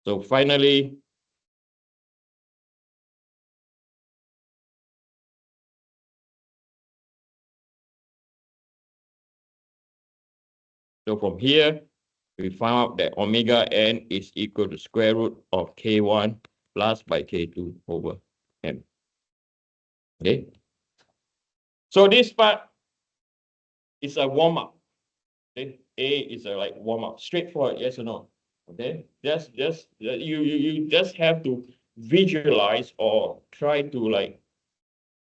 So finally, so from here, we found out that omega n is equal to square root of K1 plus by K2 over M. Okay. So this part is a warm-up. Okay. A is a like warm-up, straightforward, yes or no? Okay. You just have to visualize or try to like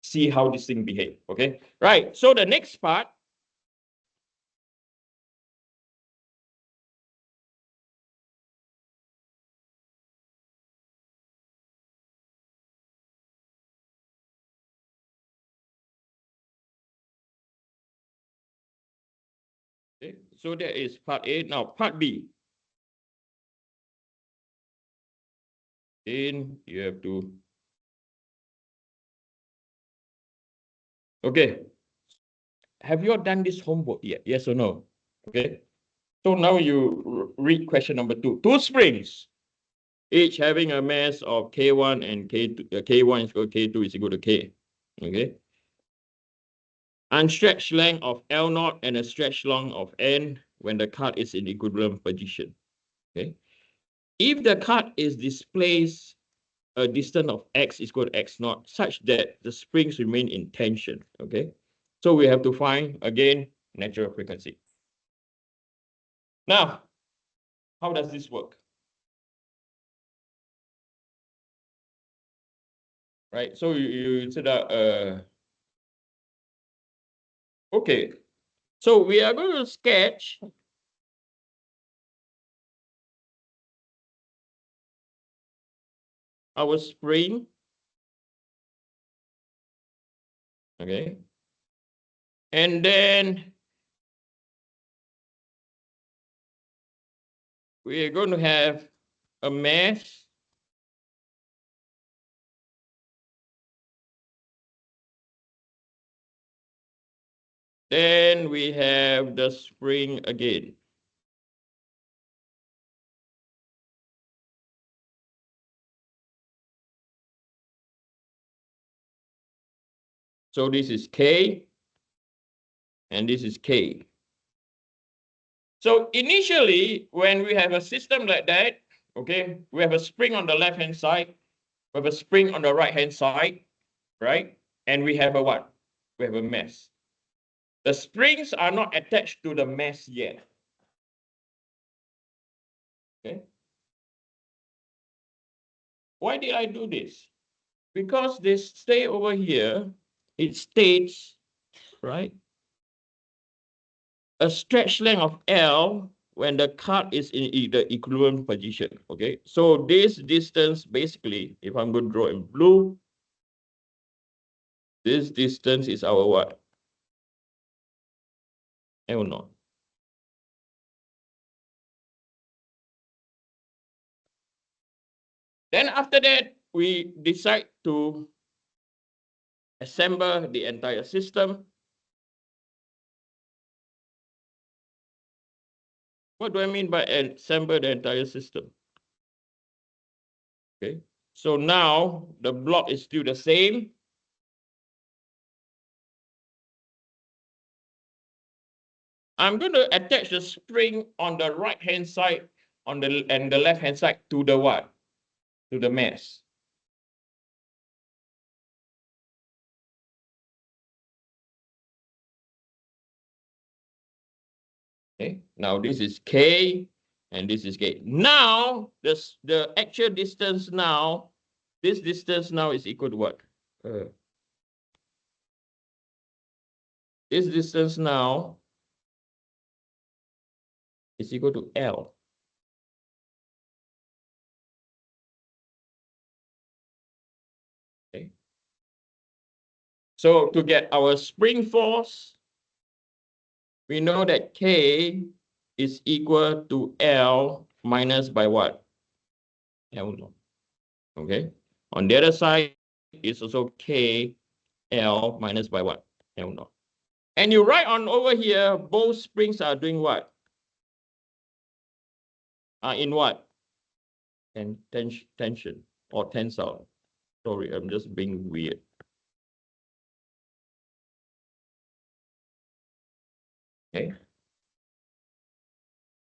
see how this thing behave. Okay. Right. So the next part. Okay. So that is part A. Now part B. Then you have to. Okay. Have you all done this homework yet? Yes or no? Okay. So now you read question number 2. Two springs, each having a mass of K1 and K2. K1 is equal to K2 is equal to K. Okay. Unstretched length of L0 and a stretched length of N when the card is in equilibrium position. Okay. If the card is displaced a distance of x is equal to x0 such that the springs remain in tension. Okay. So we have to find again natural frequency. Now, how does this work? Right. So you said that okay. So we are going to sketch our spring. Okay. And then we are going to have a mass. Then we have the spring again. So this is K, and this is K. So initially, when we have a system like that, okay, we have a spring on the left-hand side, we have a spring on the right-hand side, right? And we have a what? We have a mass. The springs are not attached to the mass yet. Okay. Why did I do this? Because they stay over here, it states, right, a stretch length of L when the card is in the equilibrium position. Okay, so this distance basically, if I'm going to draw in blue, this distance is our what? L0. Then after that, we decide to assemble the entire system. What do I mean by assemble the entire system? Okay, so now the block is still the same. I'm going to attach the spring on the right-hand side and the left-hand side to the what? To the mass. Okay, now this is K and this is K. Now, the actual distance now, this distance now is equal to what? This distance now is equal to L. Okay. So to get our spring force, we know that K is equal to L minus by what? L0. Okay. On the other side, it's also K L minus by what? L0. And you write on over here, both springs are doing what? Are in what? and tension or tensile. Sorry, I'm just being weird. Okay.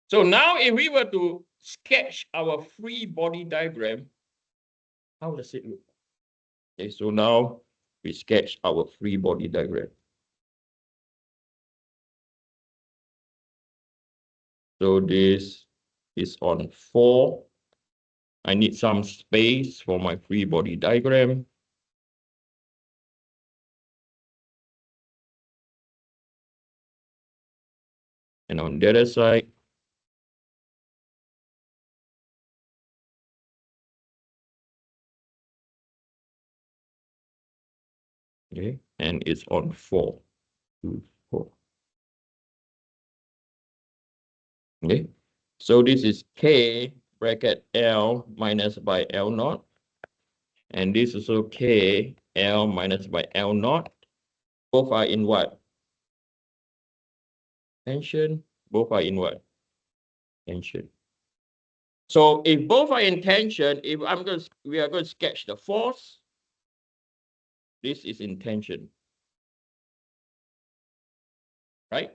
So now if we were to sketch our free body diagram, how does it look? Okay, so now we sketch our free body diagram. So this is on 4. I need some space for my free body diagram. And on the other side, okay, and it's on 4, 2, 4. Okay, so this is K bracket L minus by L naught. And this is also K L minus by L naught. Both are in what? Tension. Both are in what? Tension. So if both are in tension, if we are going to sketch the force, this is in tension, right?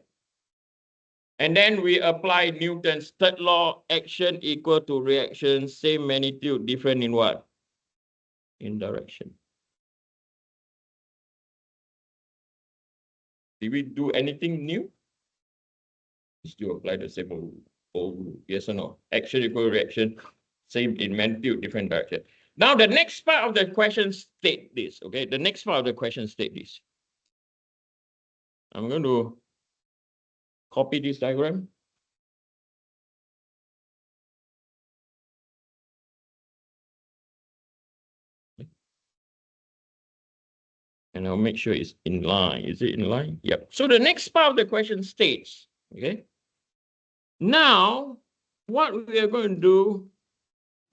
And then we apply Newton's third law, action equal to reaction, same magnitude, different in what? In direction. Did we do anything new? Still apply the same old rule. Yes or no? Action equal to reaction, same in magnitude, different direction. Now the next part of the question state this, okay? The next part of the question state this. I'm going to copy this diagram. And I'll make sure it's in line. Is it in line? Yep. So the next part of the question states, okay? Now, what we are going to do,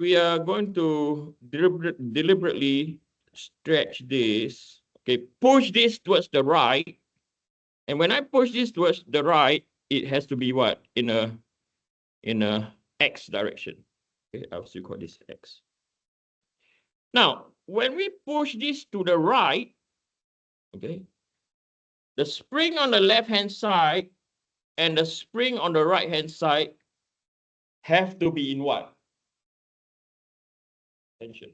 we are going to deliberately stretch this, okay? Push this towards the right. And when I push this towards the right, it has to be what? In a X direction. Okay, I'll still call this X. Now, when we push this to the right, okay, the spring on the left-hand side and the spring on the right-hand side have to be in what? Tension.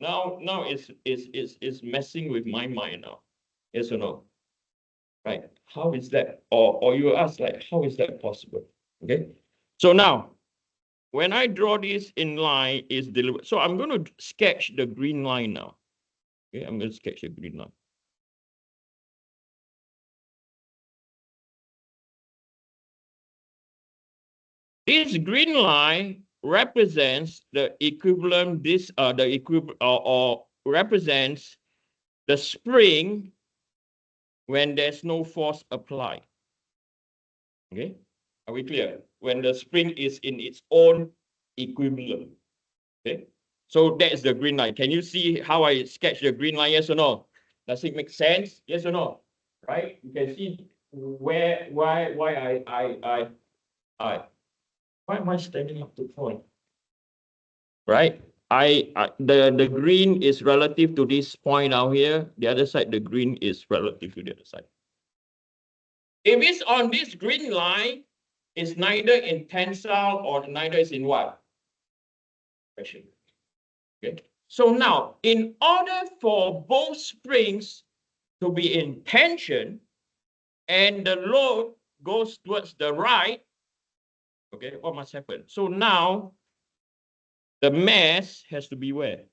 Now it's messing with my mind now. Yes or no? Right? How is that? Or you ask like, how is that possible? Okay. So now, when I draw this in line, is delivered. So I'm going to sketch the green line now. Okay, I'm going to sketch the green line. This green line represents the equivalent, or represents the spring when there's no force applied. Okay, are we clear? When the spring is in its own equilibrium. Okay, so that's the green line. Can you see how I sketch the green line? Yes or no? Does it make sense? Yes or no? Right? You can see why am I standing up to point? Right? The green is relative to this point out here. The other side, the green is relative to the other side. If it's on this green line, it's neither in tensile or neither is in what? Pressure. Okay. So now, in order for both springs to be in tension and the load goes towards the right, okay, what must happen? So now the mass has to be where?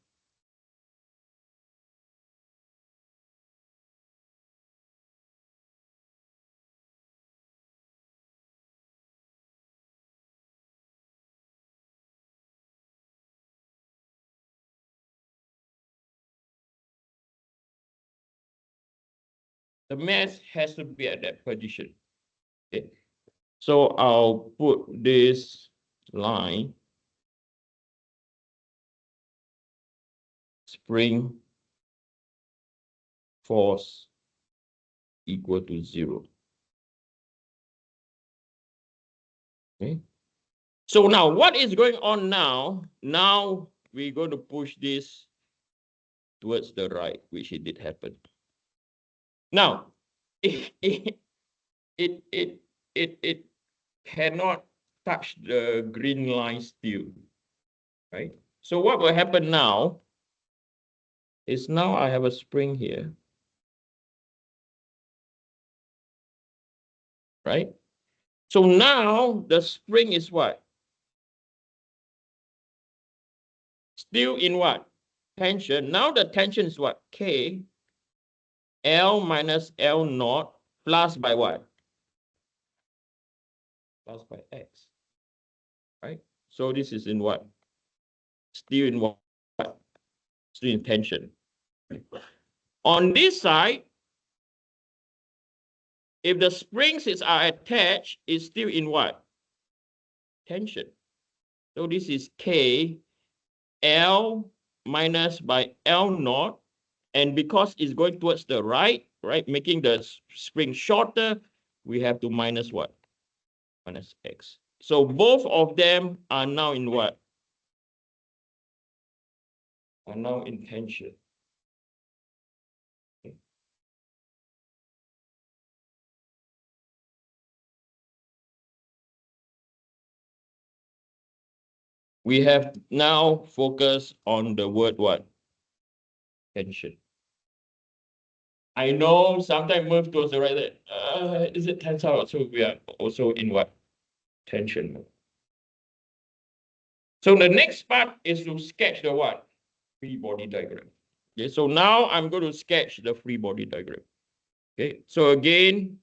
The mass has to be at that position. Okay. So I'll put this line, spring force equal to 0. Okay. So now what is going on now? Now we're going to push this towards the right, which it did happen. Now, it cannot touch the green line still, right? So what will happen now is now I have a spring here, right? So now the spring is what? Still in what? Tension. Now the tension is what? K, L minus L naught plus by what? Plus by X, right? So this is in what? Still in what? Still in tension. On this side, if the springs are attached, it's still in what? Tension. So this is K, L minus by L naught. And because it's going towards the right, making the spring shorter, we have to minus what? Minus X. So both of them are now in what? Are now in tension. Okay. We have now focused on the word what? Tension. I know sometimes move towards the right. Is it tensile? So we are also in what? Tension. So the next part is to sketch the what? Free body diagram. Okay, so now I'm going to sketch the free body diagram. Okay, so again,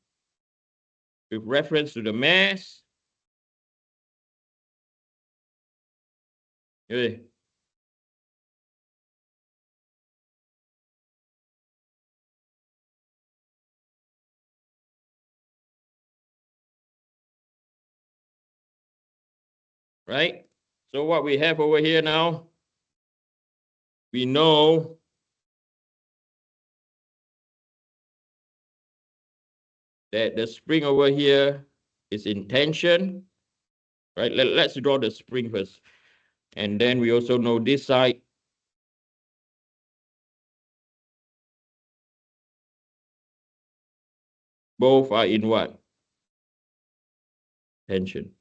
with reference to the mass. Okay. Right? So what we have over here now, we know that the spring over here is in tension, right? Let's draw the spring first. And then we also know this side. Both are in what? Tension.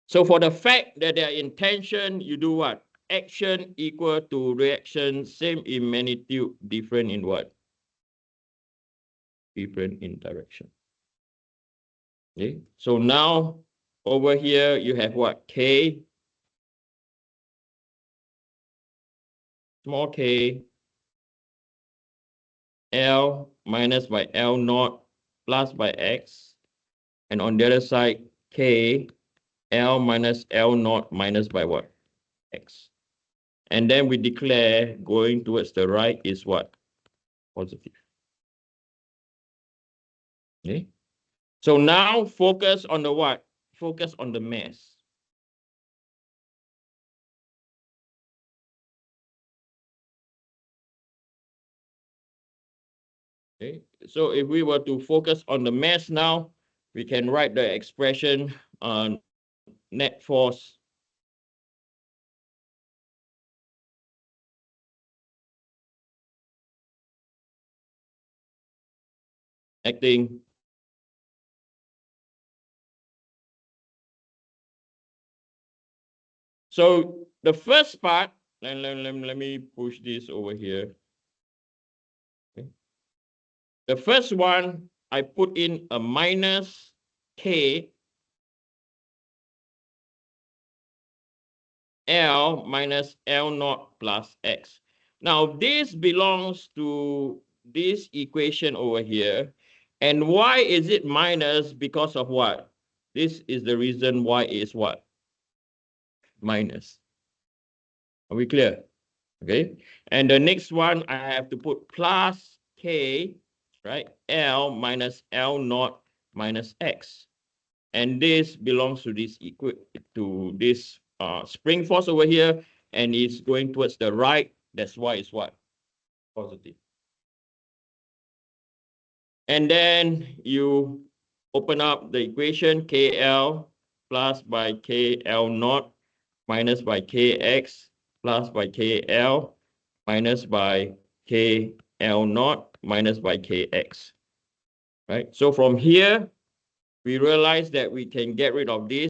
So for the fact that they are in tension, you do what? Action equal to reaction, same in magnitude, different in what? Different in direction. Okay. So now over here you have what? K, small k, L minus by L naught plus by X. And on the other side, K, L minus L naught minus by what? X. And then we declare going towards the right is what? Positive. Okay. So now focus on the what? Focus on the mass. Okay. So if we were to focus on the mass now, we can write the expression on net force acting so the first part, let me push this over here. Okay. The first one, I put in a minus K L minus L naught plus X. Now, this belongs to this equation over here. And why is it minus? Because of what? This is the reason why it is what? Minus. Are we clear? Okay. And the next one, I have to put plus K, right? L minus L naught minus X. And this belongs to this spring force over here, and it's going towards the right. That's why it's what? Positive. And then you open up the equation, KL plus by KL naught minus by KX plus by KL minus by KL naught minus by KX. Right? So from here, we realize that we can get rid of this